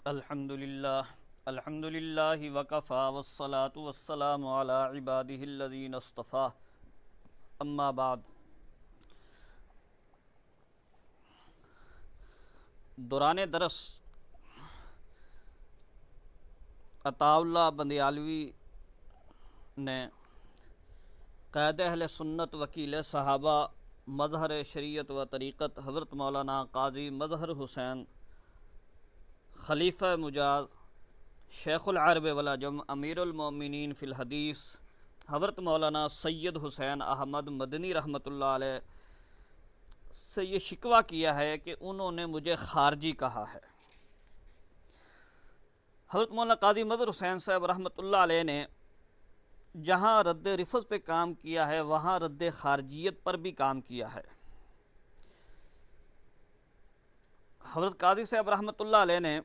الحمد للہ وکفا والصلاة والسلام علی عبادہ الذین اصطفیٰ اما بعد۔ دوران درس عطا اللہ بندیالوی نے قائد اہل سنت وکیل صحابہ مظہر شریعت و طریقت حضرت مولانا قاضی مظہر حسین خلیفہ مجاز شیخ العرب والعجم امیر المومنین فی الحدیث حضرت مولانا سید حسین احمد مدنی رحمۃ اللہ علیہ سے یہ شکوہ کیا ہے کہ انہوں نے مجھے خارجی کہا ہے۔ حضرت مولانا قاضی مظہر حسین صاحب رحمۃ اللہ علیہ نے جہاں رد رفض پہ کام کیا ہے وہاں رد خارجیت پر بھی کام کیا ہے۔ حضرت قاضی صاحب رحمۃ اللہ علیہ نے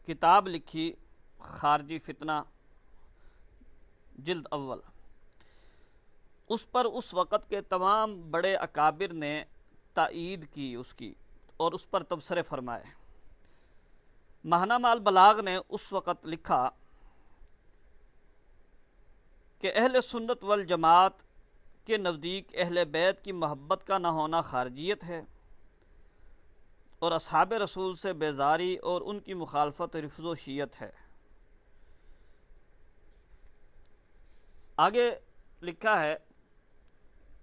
کتاب لکھی خارجی فتنہ جلد اول، اس پر اس وقت کے تمام بڑے اکابر نے تائید کی اس کی اور اس پر تبصرے فرمائے۔ ماہنامہ البلاغ نے اس وقت لکھا کہ اہل سنت والجماعت کے نزدیک اہل بیت کی محبت کا نہ ہونا خارجیت ہے اور اصحاب رسول سے بیزاری اور ان کی مخالفت رفض و شیعت ہے۔ آگے لکھا ہے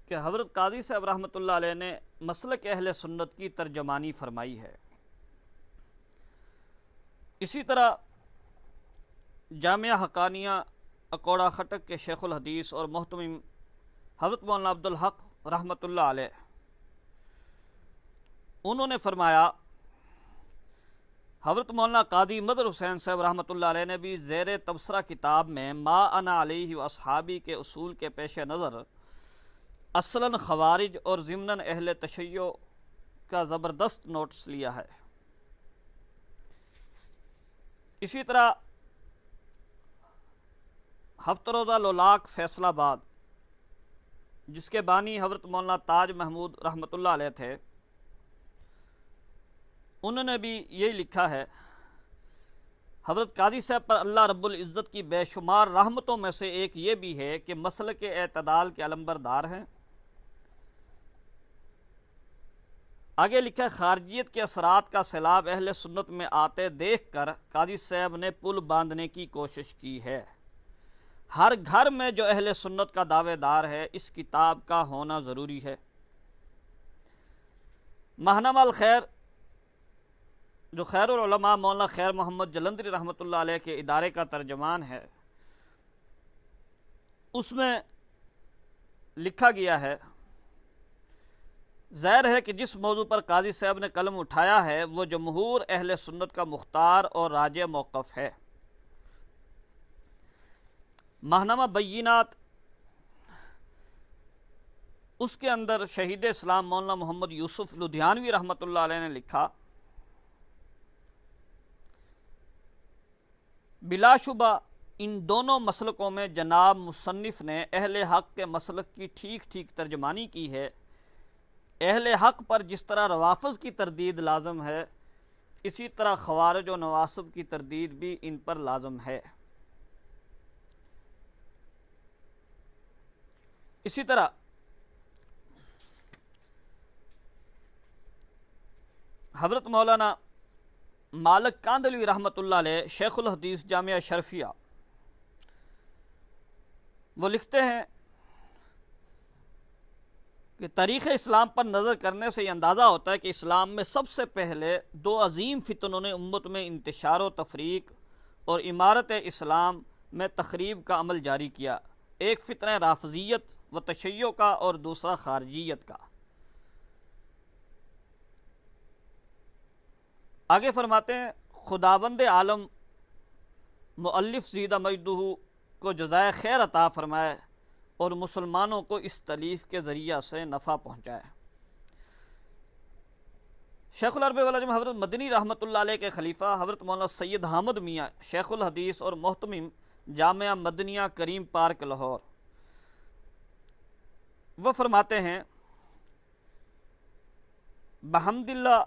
کہ حضرت قاضی صاحب رحمۃ اللہ علیہ نے مسلک اہل سنت کی ترجمانی فرمائی ہے۔ اسی طرح جامعہ حقانیہ اکوڑا خٹک کے شیخ الحدیث اور محتمم حضرت مولانا عبدالحق رحمۃ اللہ علیہ انہوں نے فرمایا، حضرت مولانا قاضی مظہر حسین صاحب رحمۃ اللہ علیہ نے بھی زیر تبصرہ کتاب میں ما انا علیہ و اصحابی کے اصول کے پیش نظر اصلاً خوارج اور ضمناً اہل تشیع کا زبردست نوٹس لیا ہے۔ اسی طرح ہفتہ روزہ لولاک فیصل آباد جس کے بانی حضرت مولانا تاج محمود رحمۃ اللہ علیہ تھے، انہوں نے بھی یہی لکھا ہے، حضرت قاضی صاحب پر اللہ رب العزت کی بے شمار رحمتوں میں سے ایک یہ بھی ہے کہ مسلک اعتدال کے علمبردار ہیں۔ آگے لکھا ہے، خارجیت کے اثرات کا سیلاب اہل سنت میں آتے دیکھ کر قاضی صاحب نے پل باندھنے کی کوشش کی ہے۔ ہر گھر میں جو اہل سنت کا دعوے دار ہے اس کتاب کا ہونا ضروری ہے۔ ماہنامہ الخیر جو خیر العلماء مولانا خیر محمد جلندری رحمۃ اللہ علیہ کے ادارے کا ترجمان ہے، اس میں لکھا گیا ہے، ظاہر ہے کہ جس موضوع پر قاضی صاحب نے قلم اٹھایا ہے وہ جمہور اہل سنت کا مختار اور راجع موقف ہے۔ ماہنامہ بینات اس کے اندر شہید اسلام مولانا محمد یوسف لدھیانوی رحمۃ اللہ علیہ نے لکھا، بلا شبہ ان دونوں مسلکوں میں جناب مصنف نے اہل حق کے مسلک کی ٹھیک ٹھیک ترجمانی کی ہے۔ اہل حق پر جس طرح روافض کی تردید لازم ہے اسی طرح خوارج و نواصب کی تردید بھی ان پر لازم ہے۔ اسی طرح حضرت مولانا مالک کاندلوی رحمۃ اللہ علیہ شیخ الحدیث جامعہ شرفیہ وہ لکھتے ہیں کہ تاریخ اسلام پر نظر کرنے سے یہ اندازہ ہوتا ہے کہ اسلام میں سب سے پہلے دو عظیم فتنوں نے امت میں انتشار و تفریق اور عمارت اسلام میں تخریب کا عمل جاری کیا، ایک فتنہ رافضیت و تشیع کا اور دوسرا خارجیت کا۔ آگے فرماتے ہیں، خداوند عالم مؤلف زیدہ مجدہ کو جزائے خیر عطا فرمائے اور مسلمانوں کو اس تالیف کے ذریعہ سے نفع پہنچائے۔ شیخ العرب والعجم حضرت مدنی رحمۃ اللہ علیہ کے خلیفہ حضرت مولانا سید حامد میاں شیخ الحدیث اور محتمم جامعہ مدنیہ کریم پارک لاہور وہ فرماتے ہیں، بحمد اللہ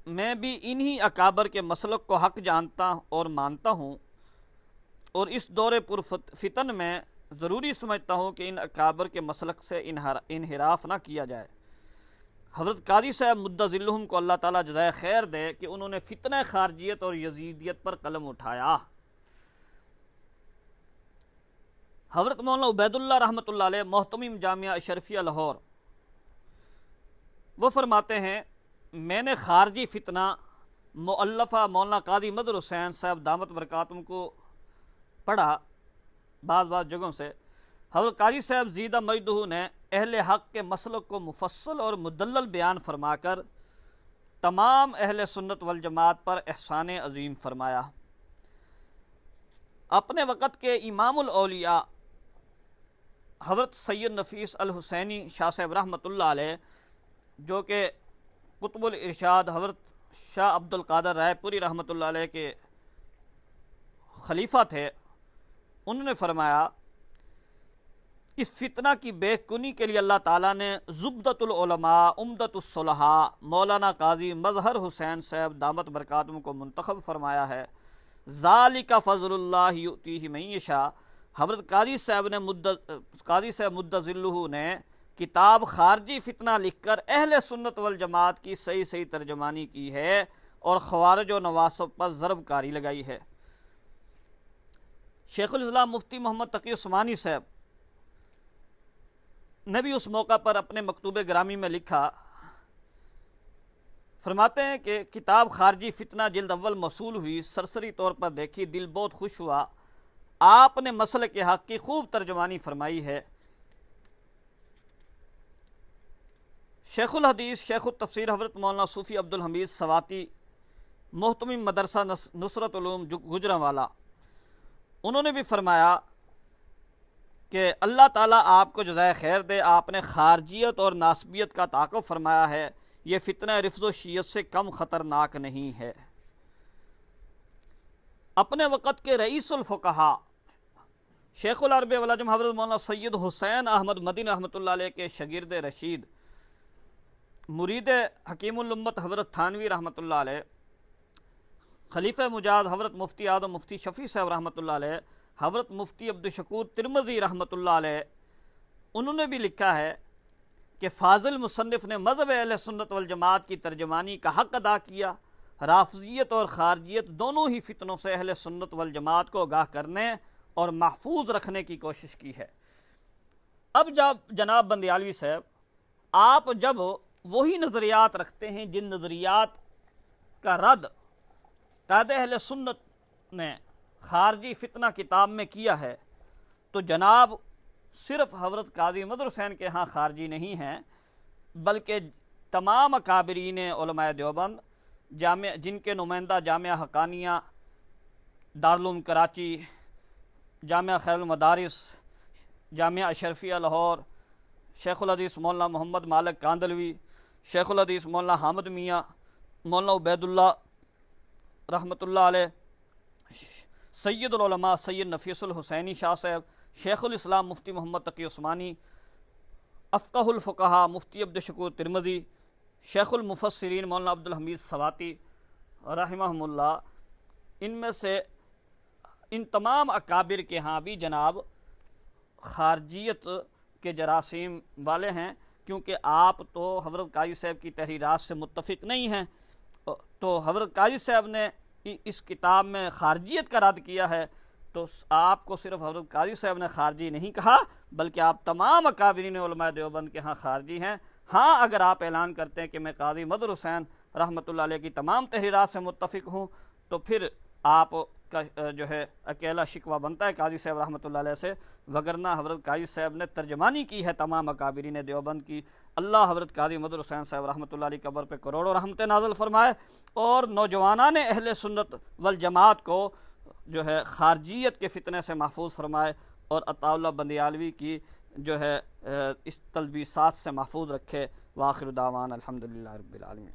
میں بھی انہی اکابر کے مسلک کو حق جانتا اور مانتا ہوں، اور اس دور پر فتن میں ضروری سمجھتا ہوں کہ ان اکابر کے مسلک سے انحراف نہ کیا جائے۔ حضرت قاضی صاحب مدظلہم کو اللہ تعالیٰ جزائے خیر دے کہ انہوں نے فتنہ خارجیت اور یزیدیت پر قلم اٹھایا۔ حضرت مولانا عبید اللہ رحمۃ اللہ علیہ محتمم جامعہ اشرفیہ لاہور، وہ فرماتے ہیں میں نے خارجی فتنہ مؤلفہ مولانا قاضی مظہر حسین صاحب دامت برکاتہم کو پڑھا بعض جگہوں سے۔ حضرت قاضی صاحب زیدہ مجدہ نے اہل حق کے مسلک کو مفصل اور مدلل بیان فرما کر تمام اہل سنت والجماعت پر احسان عظیم فرمایا۔ اپنے وقت کے امام الاولیاء حضرت سید نفیس الحسینی شاہ صاحب رحمۃ اللہ علیہ، جو کہ قطب الارشاد حضرت شاہ عبد القادر رائے پوری رحمۃ اللہ علیہ کے خلیفہ تھے، انہوں نے فرمایا اس فتنہ کی بے کنی کے لیے اللہ تعالیٰ نے زبدۃ العلماء عمدۃ الصلحاء مولانا قاضی مظہر حسین صاحب دامت برکاتہم کو منتخب فرمایا ہے۔ ذالک فضل اللہ یؤتیہ من یشاء۔ حضرت قاضی صاحب مدظلہ نے کتاب خارجی فتنہ لکھ کر اہل سنت والجماعت کی صحیح ترجمانی کی ہے اور خوارج و نواصب پر ضرب کاری لگائی ہے۔ شیخ الاسلام مفتی محمد تقی عثمانی صاحب نے بھی اس موقع پر اپنے مکتوب گرامی میں لکھا، فرماتے ہیں کہ کتاب خارجی فتنہ جلد اول موصول ہوئی، سرسری طور پر دیکھی، دل بہت خوش ہوا۔ آپ نے مسلک کے حق کی خوب ترجمانی فرمائی ہے۔ شیخ الحدیث شیخ التفسیر حضرت مولانا صوفی عبدالحمید سواتی محتمم مدرسہ نصرت علوم گجرانوالہ، انہوں نے بھی فرمایا کہ اللہ تعالیٰ آپ کو جزائے خیر دے، آپ نے خارجیت اور ناسبیت کا تعاقب فرمایا ہے، یہ فتنہ رفض و شیعت سے کم خطرناک نہیں ہے۔ اپنے وقت کے رئیس الفقہاء شیخ العرب والعجم حضرت مولانا سید حسین احمد مدنی رحمۃ اللہ علیہ کے شاگرد رشید مرید حکیم الامت حضرت تھانوی رحمۃ اللہ علیہ، خلیفہ مجاز حضرت مفتی اعظم مفتی شفیع صاحب رحمۃ اللہ علیہ، حضرت مفتی عبدالشکور ترمذی رحمۃ اللہ علیہ، انہوں نے بھی لکھا ہے کہ فاضل مصنف نے مذہب اہل سنت والجماعت کی ترجمانی کا حق ادا کیا۔ رافضیت اور خارجیت دونوں ہی فتنوں سے اہل سنت والجماعت کو آگاہ کرنے اور محفوظ رکھنے کی کوشش کی ہے۔ اب جب جناب بندیالوی صاحب آپ جب وہی نظریات رکھتے ہیں جن نظریات کا رد قائد اہل سنت نے خارجی فتنہ کتاب میں کیا ہے، تو جناب صرف حضرت قاضی مظہر حسین کے ہاں خارجی نہیں ہیں، بلکہ تمام اکابرین علماء دیوبند جن کے نمائندہ جامعہ حقانیہ، دارالعلوم کراچی، جامعہ خیر المدارس، جامعہ اشرفیہ لاہور، شیخ الحدیث مولانا محمد مالک کاندلوی، شیخ الحدیث مولانا حامد میاں، مولانا عبید اللہ رحمۃ اللہ علیہ، سید العلماء سید نفیس الحسینی شاہ صاحب، شیخ الاسلام مفتی محمد تقی عثمانی، افقہ الفقہاء مفتی عبدالشکور ترمذی، شیخ المفسرین مولانا عبدالحمید سواتی رحمہم اللہ، ان میں سے ان تمام اکابر کے ہاں بھی جناب خارجیت کے جراثیم والے ہیں، کیونکہ آپ تو حضرت قاضی صاحب کی تحریرات سے متفق نہیں ہیں، تو حضرت قاضی صاحب نے اس کتاب میں خارجیت کا رد کیا ہے، تو آپ کو صرف حضرت قاضی صاحب نے خارجی نہیں کہا، بلکہ آپ تمام اکابرین علماء دیوبند کے ہاں خارجی ہیں۔ ہاں اگر آپ اعلان کرتے ہیں کہ میں قاضی مظہر حسین رحمۃ اللہ علیہ کی تمام تحریرات سے متفق ہوں، تو پھر آپ کا جو ہے اکیلا شکوہ بنتا ہے قاضی صاحب رحمۃ اللہ علیہ سے، وگرنہ حضرت قاضی صاحب نے ترجمانی کی ہے تمام اکابرین دیوبند کی۔ اللہ حضرت قاضی مظہر حسین صاحب رحمۃ اللہ علیہ قبر پہ کروڑوں رحمتیں نازل فرمائے، اور نوجوانان اہل سنت والجماعت کو جو ہے خارجیت کے فتنے سے محفوظ فرمائے، اور عطا اللہ بندیالوی کی جو ہے اس تلبیسات سے محفوظ رکھے۔ وآخر دعوانا الحمدللہ رب العالمین۔